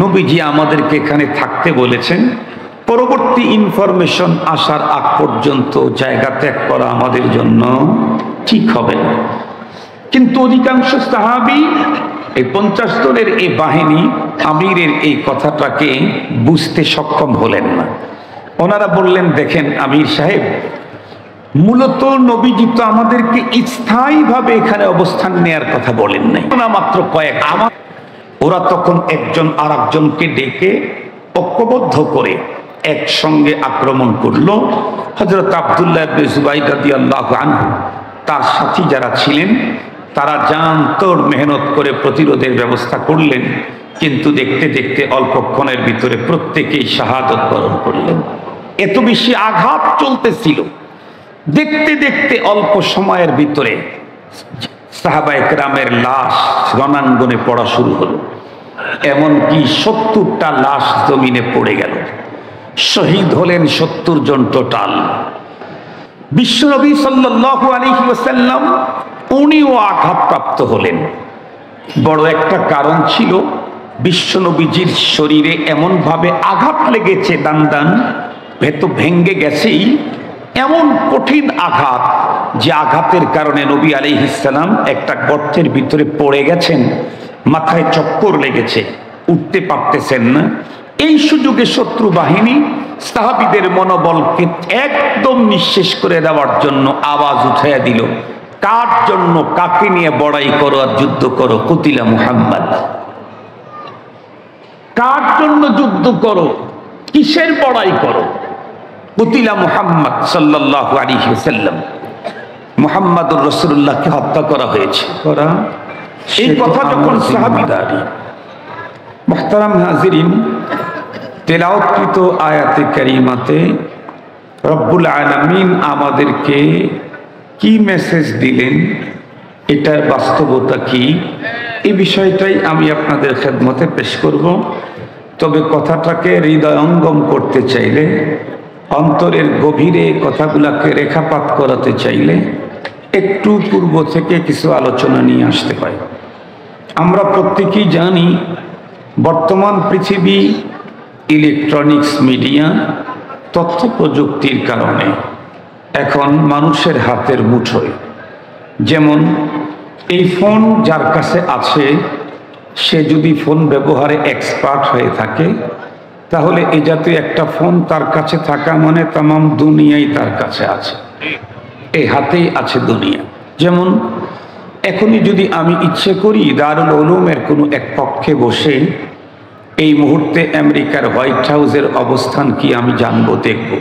নবীজি আমাদেরকে এখানে থাকতে বলেছেন, পরবর্তী ইনফরমেশন আসার আগ পর্যন্ত জায়গা ত্যাগ করা আমাদের জন্য ঠিক হবে না। কিন্তু অধিকাংশ সাহাবী এই 50 জনের এই বাহিনী আমিরের এই কথাটাকে বুঝতে সক্ষম হলেন না। ওনারা বললেন, দেখেন আমির সাহেব, মূলত নবীজি তো আমাদেরকে স্থায়ীভাবে এখানে অবস্থান নেয়ার কথা বলেন নাই, না মাত্র কয়েক। ওরা তখন একজন আর একজনকে ডেকে ঐক্যবদ্ধ করে একসঙ্গে আক্রমণ করলো। হযরত আব্দুল্লাহ ইবনে জুবাইর রাদিয়াল্লাহু আনহু তার সাথী যারা ছিলেন তারা জান তোর মেহনত করে প্রতিরোধের ব্যবস্থা করলেন, কিন্তু দেখতে দেখতে অল্পক্ষণের ভিতরে প্রত্যেকেই শাহাদত বরণ করলেন। এত বেশি আঘাত চলতেছিল, দেখতে দেখতে অল্প সময়ের ভিতরে সাহাবায়ে কেরামের লাশ রণাঙ্গনে পড়া শুরু হলো। এমনকি 70টা লাশ জমিনে পড়ে গেল। শহীদ হলেন 70 জন টোটাল। বিশ্বনবী সাল্লাল্লাহু আলাইহি ওয়াসাল্লাম উনিও আঘাতপ্রাপ্ত হলেন। বড় একটা কারণ ছিল, বিশ্বনবীজির শরীরে এমন ভাবে আঘাত লেগেছে, দান ভেতর ভেঙ্গে গেছেই, এমন কঠিন আঘাত যে আঘাতের কারণে নবী আলাইহিস সালাম একটা গর্তের ভিতরে পড়ে গেছেন, মাথায় চক্কর লেগেছে, উঠতে পারতেছেন না। এই সুযোগে শত্রু বাহিনী সাহাবীদের মনোবলকে একদম নিঃশেষ করে দেওয়ার জন্য আওয়াজ উঠাইয়া দিল, কার জন্য, কাকে নিয়ে বড়াই করো আর যুদ্ধ করো? কুতিলা মুহাম্মদ। কার জন্য যুদ্ধ করো, কিসের বড়াই করো? কুতিলা মুহাম্মদ সাল্লাল্লাহু আলাইহি ওয়াসাল্লাম। মুহাম্মাদুর রাসূলুল্লাহকে হত্যা করা হয়েছে। এই কথা যখন সাহাবীরা, মুহতারাম হাজিরিন, তেলাওয়াতকৃত আয়াতে কারিমাতে রব্বুল আলামিন আমাদেরকে কি মেসেজ দিলেন, এটার বাস্তবতা কি, এই বিষয়টাই আমি আপনাদের খেদমতে পেশ করব। তবে কথাটাকে হৃদয়ঙ্গম করতে চাইলে, অন্তরের গভীরে কথাগুলাকে রেখাপাত করাতে চাইলে একটু পূর্ব থেকে কিছু আলোচনা নিয়ে আসতে হয়। আমরা প্রত্যেকেই জানি বর্তমান পৃথিবী ইলেকট্রনিক্স মিডিয়া, তথ্য প্রযুক্তির কারণে এখন মানুষের হাতের মুঠোয়। যেমন এই ফোন যার কাছে আছে, সে যদি ফোন ব্যবহারে এক্সপার্ট হয়ে থাকে, তাহলে এই জাতীয় একটা ফোন তার কাছে থাকা মানে তামাম দুনিয়াই তার কাছে আছে, এই হাতেই আছে দুনিয়া। যেমন এখনই যদি আমি ইচ্ছে করি দারুল উলুমের কোনো এক পক্ষে বসে এই মুহূর্তে আমেরিকার হোয়াইট হাউসের অবস্থান কি আমি জানবো, দেখব?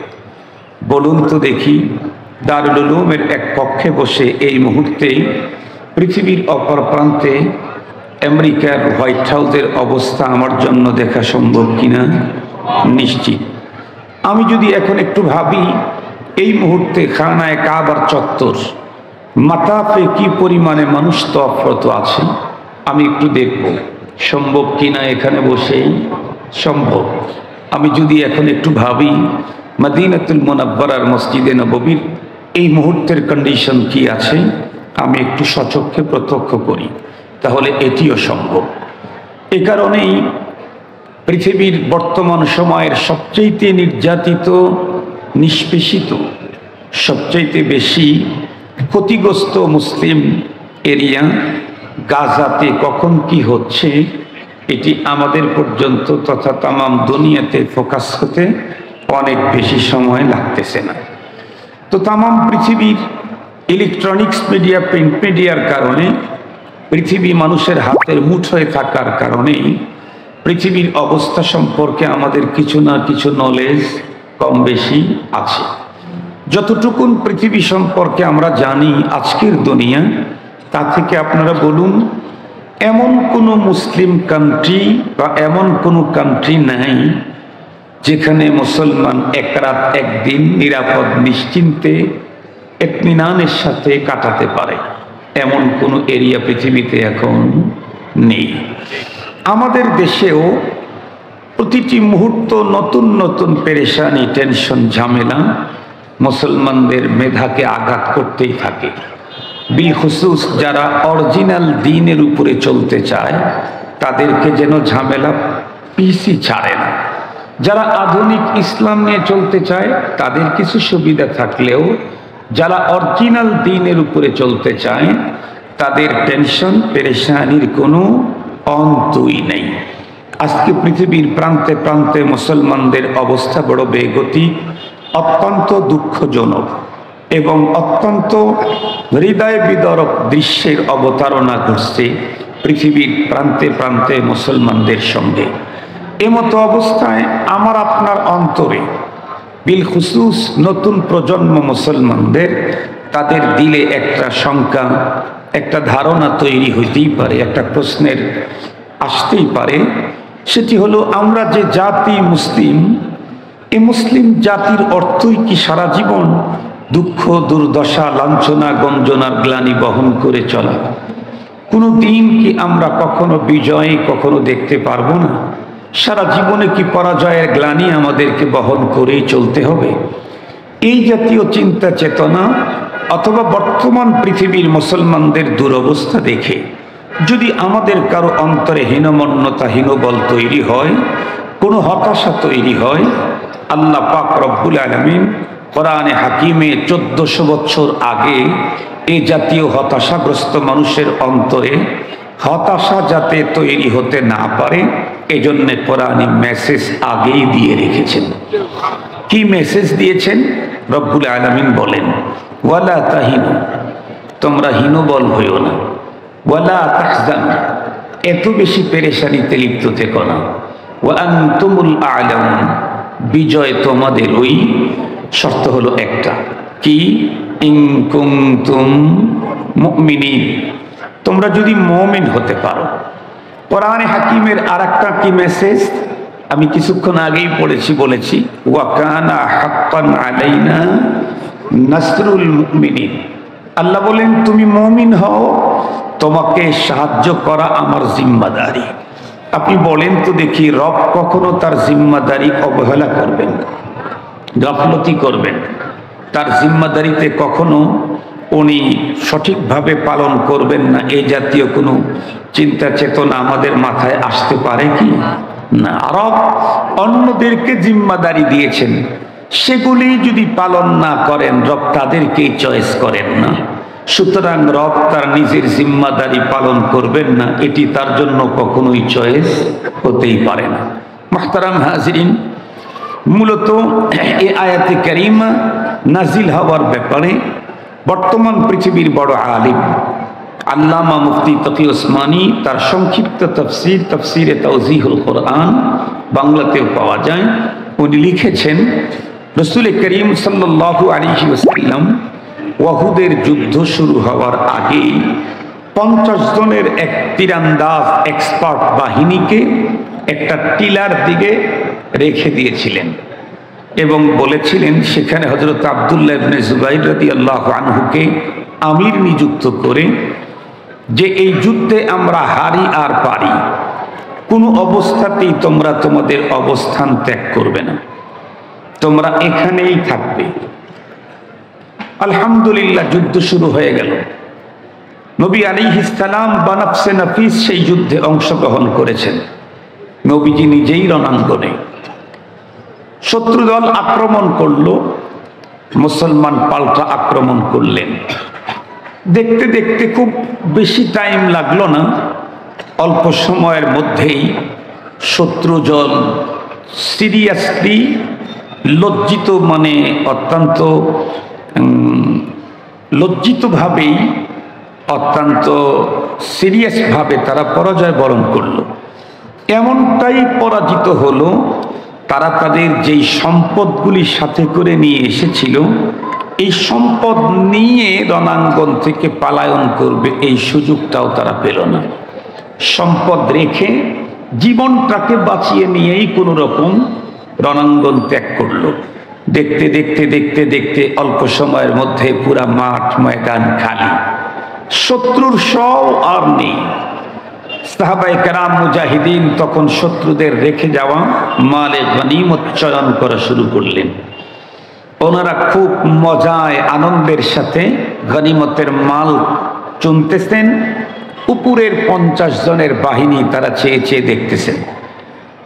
বলুন তো দেখি, দারুল উলুমের এক পক্ষে বসে এই মুহূর্তে পৃথিবীর অপর প্রান্তে আমেরিকার হোয়াইট হাউসের অবস্থা আমার জন্য দেখা সম্ভব কিনা? নিশ্চিত। আমি যদি এখন একটু ভাবি, এই মুহূর্তে খানায়ে কাবার চত্বর মাতাফে কি পরিমাণে মানুষ তফরত আছে, আমি একটু দেখব সম্ভব কিনা এখানে বসেই? সম্ভব। আমি যদি এখন একটু ভাবি মদিনাতুল মুনাব্বারার মসজিদে নববীর এই মুহূর্তের কন্ডিশন কি আছে, আমি একটু সচক্ষে প্রত্যক্ষ করি, তাহলে এটিও সম্ভব। এ কারণেই পৃথিবীর বর্তমান সময়ের সবচেয়ে নির্যাতিত, নিষ্পেষিত, সবচেয়ে বেশি ক্ষতিগ্রস্ত মুসলিম এরিয়া গাজাতে কখন কি হচ্ছে, এটি আমাদের পর্যন্ত তথা তামাম দুনিয়াতে ফোকাস হতে অনেক বেশি সময় লাগতেছে না। তো তামাম পৃথিবীর ইলেকট্রনিক্স মিডিয়া, প্রিন্ট মিডিয়ার কারণে, পৃথিবী মানুষের হাতের মুঠোয় থাকার কারণেই পৃথিবীর অবস্থা সম্পর্কে আমাদের কিছু না কিছু নলেজ কম বেশি আছে। যতটুকুন পৃথিবী সম্পর্কে আমরা জানি আজকের দুনিয়া, তা থেকে আপনারা বলুন এমন কোনো মুসলিম কান্ট্রি বা এমন কোনো কান্ট্রি নাই যেখানে মুসলমান এক রাত একদিন নিরাপদ নিশ্চিন্তে ইত্মিনানের সাথে কাটাতে পারে, এমন কোনো এরিয়া পৃথিবীতে এখন নেই। আমাদের দেশেও প্রতিটি মুহূর্ত নতুন নতুন পেরেশানি, টেনশন, ঝামেলা মুসলমানদের মেধাকে আঘাত করতেই থাকে। বিলখুসুস যারা অরিজিনাল দ্বীনের উপরে চলতে চায়, তাদেরকে যেন ঝামেলা পিসি ছাড়ে না। যারা আধুনিক ইসলাম নিয়ে চলতে চায় তাদের কিছু সুবিধা থাকলেও যারা অরিজিনাল দ্বীনের উপরে চলতে চায় তাদের টেনশন পেরেশানির কোনো অন্তই নেই। আজকে পৃথিবীর প্রান্তে প্রান্তে মুসলমানদের অবস্থা বড় বেগতিক, অত্যন্ত দুঃখজনক এবং অত্যন্ত হৃদয় বিদারক দৃশ্যের অবতারণা ঘটছে পৃথিবীর প্রান্তে প্রান্তে মুসলমানদের সঙ্গে। এমতো অবস্থায় আমার আপনার অন্তরে বিল খুসুস নতুন প্রজন্ম মুসলমানদের তাদের দিলে একটা শঙ্কা, একটা ধারণা তৈরি হইতেই পারে, একটা প্রশ্নের আসতেই পারে। সেটি হলো, আমরা যে জাতি মুসলিম, এ মুসলিম জাতির অর্থই কি সারা জীবন দুঃখ দুর্দশা লাঞ্ছনা গঞ্জনার গ্লানি বহন করে চলা? কোনো দিন কি আমরা কখনো বিজয় কখনো দেখতে পারবো না? সারা জীবনে কি পরাজয়ের গ্লানি আমাদেরকে বহন করেই চলতে হবে? এই জাতীয় চিন্তা চেতনা অথবা বর্তমান পৃথিবীর মুসলমানদের দুরবস্থা দেখে যদি আমাদের কারো অন্তরে হীনমন্যতা হীনবল তৈরি হয়, কোনো হতাশা তৈরি হয়, আল্লাহ পাক রব্বুল আলামিন কোরআনে হাকিমে 1400 বছর আগে এই জাতীয় হতাশাগ্রস্ত মানুষের অন্তরে হতাশা যাতে তৈরি হতে না পারে এজন্য কোরআনে মেসেজ আগেই দিয়ে রেখেছেন। কি মেসেজ দিয়েছেন? রব্বুল আলামিন বলেন, ওয়ালা তাহিনু, তোমরা হীনবল হইও না, ওয়ালা তাহজানু, এত বেশি পেরেশানিতে লিপ্ত থেকো না, ওয়া আনতুমুল আ'লাউন, বিজয় তোমাদের। ওই শর্ত হলো একটা, কি? ইন কুনতুম মুমিনিন, তোমরা যদি মুমিন হতে পারো। কোরআনে হাকিমের আরেকটা কি মেসেজ আমি কিছুক্ষণ আগেই বলেছি, ওয়া কানা হাক্কান আলাইনা নাসরুল মুমিনিন। আল্লাহ বলেন, তুমি মুমিন হও, তোমাকে সাহায্য করা আমার জিম্মাদারি। আপনি বলেন তো দেখি, রব কখনো তার জিম্মাদারি অবহেলা করবেন না, গাফলতি করবেন? তার জিম্মাদারিতে কখনো উনি সঠিকভাবে পালন করবেন না, এই জাতীয় কোনো চিন্তা চেতনা আমাদের মাথায় আসতে পারে কি? না। রব অন্যদেরকে জিম্মাদারি দিয়েছেন, সেগুলি যদি পালন না করেন রব তাদেরকেই চয়েস করেন না। সুতরাং রব তার নিজের জিম্মাদারি পালন করবেন না, এটি তার জন্য কখনোই চয়েস হতেই পারে না। মুহতারাম হাজিরিন, মূলত এই আয়াতে কারিমা নাজিল হওয়ার ব্যাপারে বর্তমান পৃথিবীর বড় আলিম আল্লামা মুফতি তকি ওসমানী তার সংক্ষিপ্ত তফসির, তফসিরে তাওজিহুল কোরআন, বাংলাতেও পাওয়া যায়। উনি লিখেছেন, রাসূল করিম সাল্লাল্লাহু আলাইহি ওয়াসাল্লাম ওয়াহুদের যুদ্ধ শুরু হওয়ার আগেই 50 জনের এক তীরন্দাজ এক্সপার্ট বাহিনীকে একটা টিলার দিকে রেখে দিয়েছিলেন এবং বলেছিলেন সেখানে হযরত আব্দুল্লাহ ইবনে জুবাইর রাদিয়াল্লাহু আনহুকে আমির নিযুক্ত করে যে এই যুদ্ধে আমরা হারি আর পারি, কোনো অবস্থাতেই তোমরা তোমাদের অবস্থান ত্যাগ করবে না, তোমরা এখানেই থাকবে। আলহামদুলিল্লাহ, যুদ্ধ শুরু হয়ে গেল। নবী আলাইহিস সালাম বানাফসে নাফিস সেই যুদ্ধে অংশগ্রহণ করেছেন। নবীজি নিজেই রণাঙ্গনে। শত্রুদল আক্রমণ করলো, মুসলমান পাল্টা আক্রমণ করলেন। দেখতে দেখতে খুব বেশি টাইম লাগলো না, অল্প সময়ের মধ্যেই শত্রুদল সিরিয়াসলি লজ্জিত, মানে অত্যন্ত লজ্জিতভাবেই অত্যন্ত সিরিয়াসভাবে তারা পরাজয় বরণ করলো। এমনটাই পরাজিত হলো, তারা তাদের যেই সম্পদগুলি সাথে করে নিয়ে এসেছিল এই সম্পদ নিয়ে রণাঙ্গন থেকে পালায়ন করবে এই সুযোগটাও তারা পেল না। সম্পদ রেখে জীবনটাকে বাঁচিয়ে নিয়েই কোনো রকম রণাঙ্গন ত্যাগ করলো। দেখতে দেখতে দেখতে দেখতে অল্প সময়ের মধ্যে পুরা মাঠ ময়দান খালি, শত্রুর সও আর নেই। সাহাবায়ে কেরাম মুজাহিদিন তখন শত্রুদের রেখে যাওয়া মালে গনিমত চয়ন করা শুরু করলেন। ওনারা খুব মজায় আনন্দের সাথে গনিমতের মাল চুনতেছেন। উপরের 50 জনের বাহিনী তারা চেয়ে চেয়ে দেখতেছেন।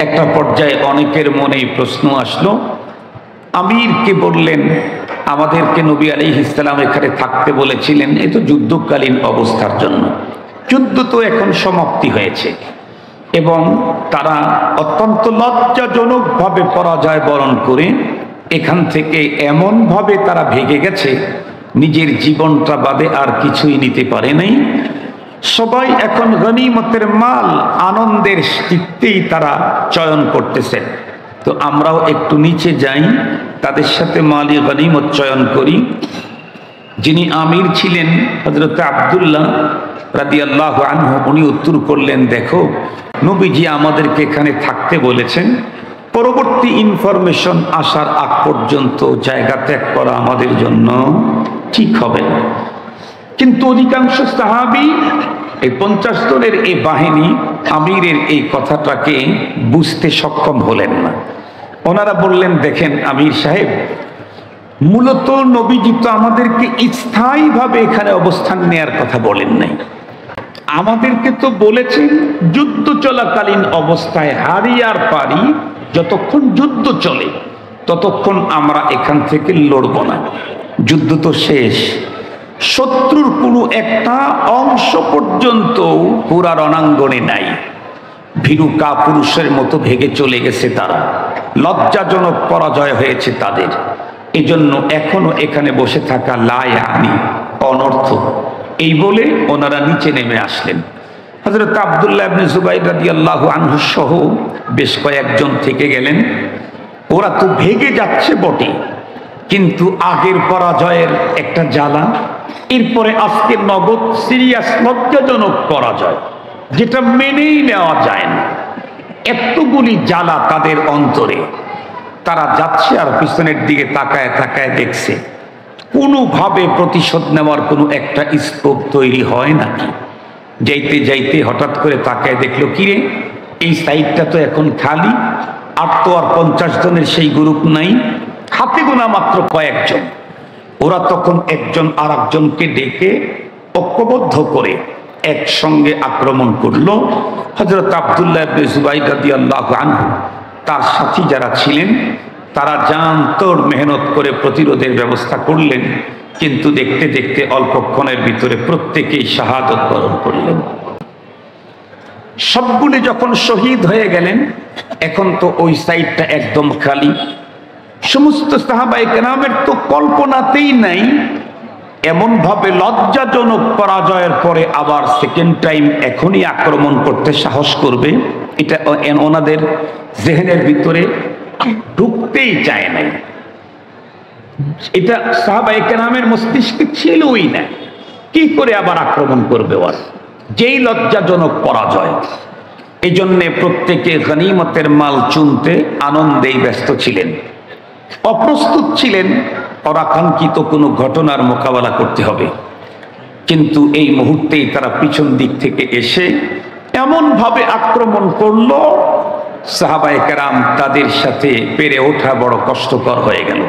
একটা পর্যায়ে অনেকের মনে প্রশ্ন আসলো, আমিরকে বললেন আমাদেরকে নবী আলাইহিস সালাম এখানে থাকতে বলেছিলেন, এ তো যুদ্ধকালীন অবস্থার জন্য, যুদ্ধ তো এখন সমাপ্তি হয়েছে এবং তারা অত্যন্ত লজ্জাজনকভাবে পরাজয় বরণ করে এখান থেকে এমনভাবে তারা ভেগে গেছে, নিজের জীবনটা বাদে আর কিছুই নিতে পারে নাই। সবাই এখন গনিমতের মাল আনন্দের চিত্তেই তারা চয়ন করতেছেন। তো আমরাও একটু নিচে যাই, তাদের সাথে মালি গনিমত চয়ন করি। যিনি আমির ছিলেন হযরত আব্দুল্লাহ রাদিয়াল্লাহু আনহু, উনি উত্তর করলেন, দেখো নবীজি আমাদেরকে এখানে থাকতে বলেছেন, পরবর্তী ইনফরমেশন আসার আগ পর্যন্ত জায়গা ত্যাগ করা আমাদের জন্য ঠিক হবে না। কিন্তু অধিকাংশ সাহাবী এই 50 জনের এই বাহিনী আমিরের এই কথাটাকে বুঝতে সক্ষম হলেন না। ওনারা বললেন, দেখেন আমির সাহেব, মূলত নবীজি তো আমাদেরকে স্থায়ীভাবে এখানে অবস্থান নেয়ার কথা বলেন নাই, আমাদেরকে তো বলেছেন যুদ্ধ চলাকালীন অবস্থায় হারি আর পারি, যতক্ষণ যুদ্ধ চলে ততক্ষণ আমরা এখান থেকে লড়ব না। যুদ্ধ তো শেষ, শত্রুর কোনো একটা অংশ পর্যন্ত পুরা রণাঙ্গনে নাই, ভীরু কাপুরুষের মতো ভেগে চলে গেছে তারা, লজ্জাজনক পরাজয় হয়েছে তাদের। এজন্য এখনো এখানে বসে থাকা লায়ানি, অনর্থ। এই বলে ওনারা নিচে নেমে আসলেন। হযরত আব্দুল্লাহ ইবনে জুবাইর রাদিয়াল্লাহু আনহু সহ বেশ কয়েকজন থেকে গেলেন। ওরা তো ভেগে যাচ্ছে বটে, কিন্তু আগের পরাজয়ের একটা জ্বালা, এরপরে আজকের নগদ সিরিয়াস লজ্জাজনক পরাজয়, যেটা মেনেই নেওয়া যায় না। এতগুলি জ্বালা তাদের অন্তরে, তারা যাচ্ছে আর পিছনের দিকে তাকায় তাকায় দেখছে কোনোভাবে প্রতিশোধ নেওয়ার কোনো একটা স্কোপ তৈরি হয় নাকি। যাইতে যাইতে হঠাৎ করে তাকায় দেখলো, কিরে এই সাইডটা তো এখন খালি, আর তো আর 50 জনের সেই গ্রুপ নাই, হাতে গোনা মাত্র কয়েকজন। ওরা তখন একজন আর একজনকে ডেকে ঐক্যবদ্ধ করে একসঙ্গে আক্রমণ করলো। হযরত আব্দুল্লাহ ইবনে জুবাইর রাদিয়াল্লাহু আনহু তার সাথী যারা ছিলেন তারা জান তোর মেহনত করে প্রতিরোধের ব্যবস্থা করলেন, কিন্তু দেখতে দেখতে অল্পক্ষণের ভিতরে প্রত্যেকেই শাহাদত বরণ করলেন। সবগুলি যখন শহীদ হয়ে গেলেন, এখন তো ওই সাইডটা একদম খালি। সমস্ত সাহাবায়ে কেরামের তো কল্পনাতেই নাই এমন ভাবে লজ্জাজনক পরাজয়ের পরে আবার সেকেন্ড টাইম এখনই আক্রমণ করতে সাহস করবে, এটা ওনাদের জেহেনের ভিতরে ঢুকতেই চায় নাই। এটা সাহাবায়ে কেরামের মস্তিষ্কে ছিলই না। কি করে আবার আক্রমণ করবে ওর, যেই লজ্জাজনক পরাজয়। এই জন্যে প্রত্যেকে গনিমতের মাল চুনতে আনন্দেই ব্যস্ত ছিলেন, অপ্রস্তুত ছিলেন অনাকাঙ্ক্ষিত কোনো ঘটনার মোকাবেলা করতে হবে। কিন্তু এই মুহূর্তেই তারা পিছন দিক থেকে এসে এমন ভাবে আক্রমণ করলো, সাহাবায়ে কেরাম তাদের সাথে পেরে ওঠা বড় কষ্টকর হয়ে গেল।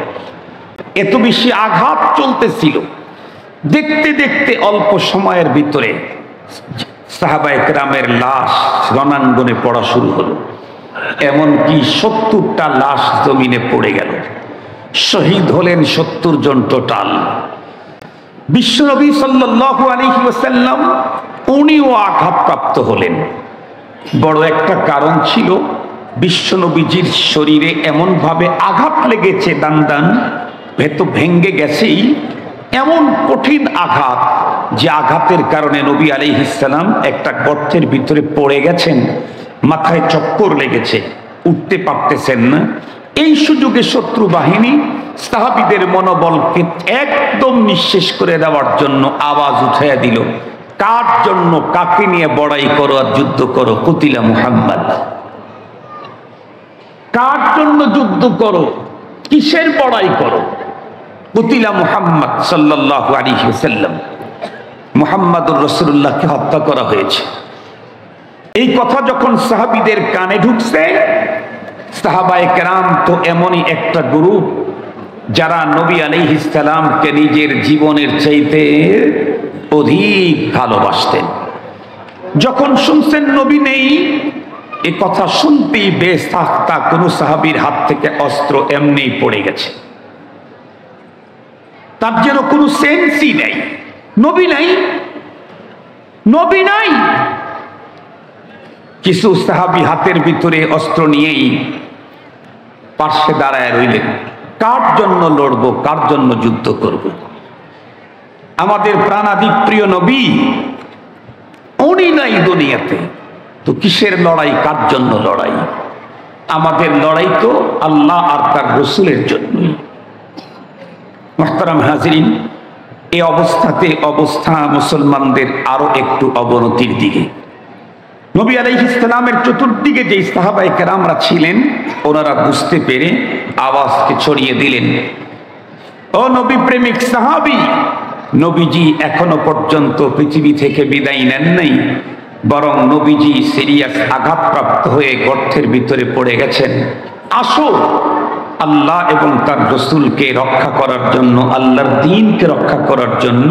এত বেশি আঘাত চলতেছিল, দেখতে দেখতে অল্প সময়ের ভিতরে সাহাবায়ে কেরামের লাশ রণাঙ্গনে পড়া শুরু হলো। এমনকি 70টা লাশ জমিনে পড়ে গেল। শহীদ হলেন 70 জন টোটাল। বিশ্বনবী সাল্লাল্লাহু আলাইহি ওয়াসাল্লাম উনিও আঘাতপ্রাপ্ত হলেন। বড় একটা কারণ ছিল, বিশ্বনবীজির শরীরে এমন ভাবে আঘাত লেগেছে, দান ভেতর ভেঙ্গে গেছেই, এমন কঠিন আঘাত যে আঘাতের কারণে নবী আলাইহিস সালাম একটা গর্তের ভিতরে পড়ে গেছেন, মাথায় চক্কর লেগেছে, উঠতে পারতেছেন না। এই সুযোগে শত্রু বাহিনী সাহাবীদের মনোবলকে একদম নিঃশেষ করে দেওয়ার জন্য আওয়াজ উঠাইয়া দিল, কার জন্য, কাকে নিয়ে বড়াই করো আর যুদ্ধ করো, কুতিলা মুহাম্মদ। কার জন্য যুদ্ধ করো, কিসের বড়াই করো? কুতিলা মুহাম্মদ সাল্লাল্লাহু আলাইহি ওয়াসাল্লাম, মুহাম্মাদুর রাসূলুল্লাহকে হত্যা করা হয়েছে। এই কথা যখন সাহাবীদের কানে ঢুকছে, সাহাবায়ে কেরাম তো এমনই একটা গ্রুপ যারা নবী আলাইহিস সালামকে নিজের জীবনের চাইতে অধিক ভালোবাসতেন। যখন শুনছেন নবী নেই, এ কথা শুনতেই বেসাখতা কোন সাহাবীর হাত থেকে অস্ত্র এমনি পড়ে গেছে, তার যেন কোনো সেন্সই নেই। নবী নাই, নবী নাই। কিছু সাহাবী হাতের ভিতরে অস্ত্র নিয়েই পাশে দাঁড়ায় রইলেন। কার জন্য লড়বো, কার জন্য যুদ্ধ করব? আমাদের প্রাণাদি প্রিয় নবী উনি নাই দুনিয়াতে, তো কিসের লড়াই, কার জন্য লড়াই? আমাদের লড়াই তো আল্লাহ আর তার রসুলের জন্যই। মুহতারাম হাজিরিন, এই অবস্থা মুসলমানদের আরো একটু অবনতির দিকে। নবী আলাইহিস সালামের চতুর্দিকে যে সাহাবায়ে কেরামরা ছিলেন, ওনারা বুঝতে পেরে আওয়াজকে ছড়িয়ে দিলেন, ও নবী প্রেমিক সাহাবী, নবীজি এখনো পর্যন্ত পৃথিবী থেকে বিদায় নেন নাই, বরং নবীজি সিরিয়াস আঘাতপ্রাপ্ত হয়ে গর্তের ভিতরে পড়ে গেছেন। আসো আল্লাহ এবং তার রসুলকে রক্ষা করার জন্য, আল্লাহর দ্বীনকে রক্ষা করার জন্য,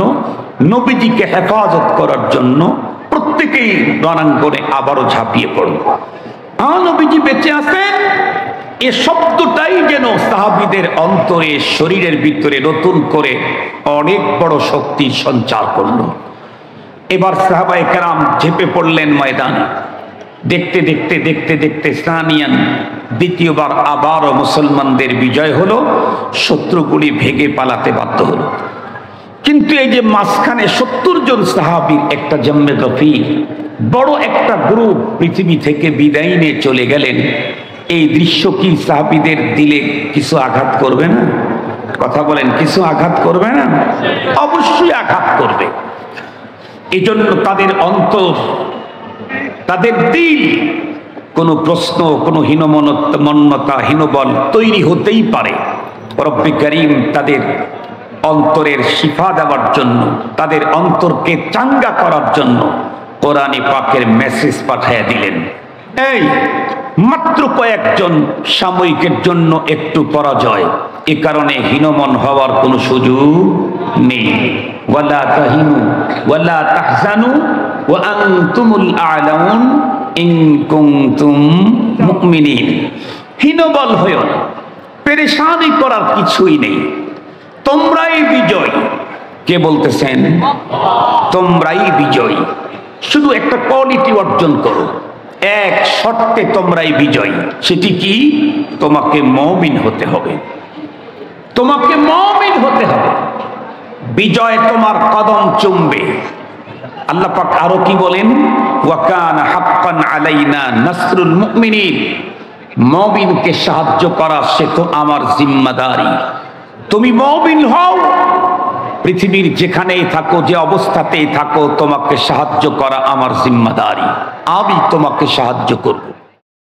নবীজিকে হেফাজত করার জন্য প্রত্যেকেই রণাঙ্গনে আবারও ঝাঁপিয়ে পড়ল। নবীজি বেঁচে আছেন, এ শব্দটাই যেন সাহাবীদের অন্তরে, শরীরের ভিতরে নতুন করে অনেক বড় শক্তি সঞ্চার করল। এবার সাহাবায়ে কেরাম ঝেঁপে পড়লেন ময়দানে। দেখতে দেখতে দেখতে দেখতে সানিয়ান দ্বিতীয়বার আবারও মুসলমানদের বিজয় হলো, শত্রুগুলি ভেগে পালাতে বাধ্য হলো। কিন্তু এই যে মাঝখানে 70 জন সাহাবীর একটা জম্মে গফির বড় একটা গ্রুপ পৃথিবী থেকে বিদায় নিয়ে চলে গেলেন, এই দৃশ্য কি সাহাবীদের দিলে কিছু আঘাত করবে না? কথা বলেন, কিছু আঘাত করবে না? অবশ্যই আঘাত করবে। এই জন্য তাদের অন্তর, তাদের দিল, কোনো প্রশ্ন, কোনো হীনমন্যতা, হীনবল তৈরি হতেই পারে। রব্বে করিম তাদের অন্তরের শিফা দেওয়ার জন্য, তাদের অন্তরকে চাঙ্গা করার জন্য কোরআনে পাকের মেসেজ পাঠিয়ে দিলেন। এই মাত্র কয়েকজন সাময়িকের জন্য একটু পরাজয়, এ কারণে হীনমন হওয়ার কোনো সুযোগ নেই। ওয়ালা তাহিনু ওয়ালা তাহজানু ওয়া আনতুমুল আ'লাউন ইন কুনতুম মুমিনিন। হীনবল হয়ো না, পেরেশানি করার কিছুই নেই, তোমরাই বিজয়। কে বলতেছেন? তোমরাই বিজয়। শুধু একটা কোয়ালিটি অর্জন করো, এক শর্তে তোমরাই বিজয়। সেটি কি? তোমাকে মুমিন হতে হবে, তোমাকে মুমিন হতে হবে। বিজয় তোমার কদম চুমবে। আল্লাহ পাক আরো কি বলেন? ওয়া কানা হাক্কান আলাইনা নাসরুল মুমিনিন। মুমিনকে সাহায্য করা সে তো আমার জিম্মাদারি। তুমি মুমিন হও, পৃথিবীর যেখানেই থাকো, যে অবস্থাতেই থাকো, তোমাকে সাহায্য করা আমার জিম্মাদারি। আমি তোমাকে সাহায্য করব।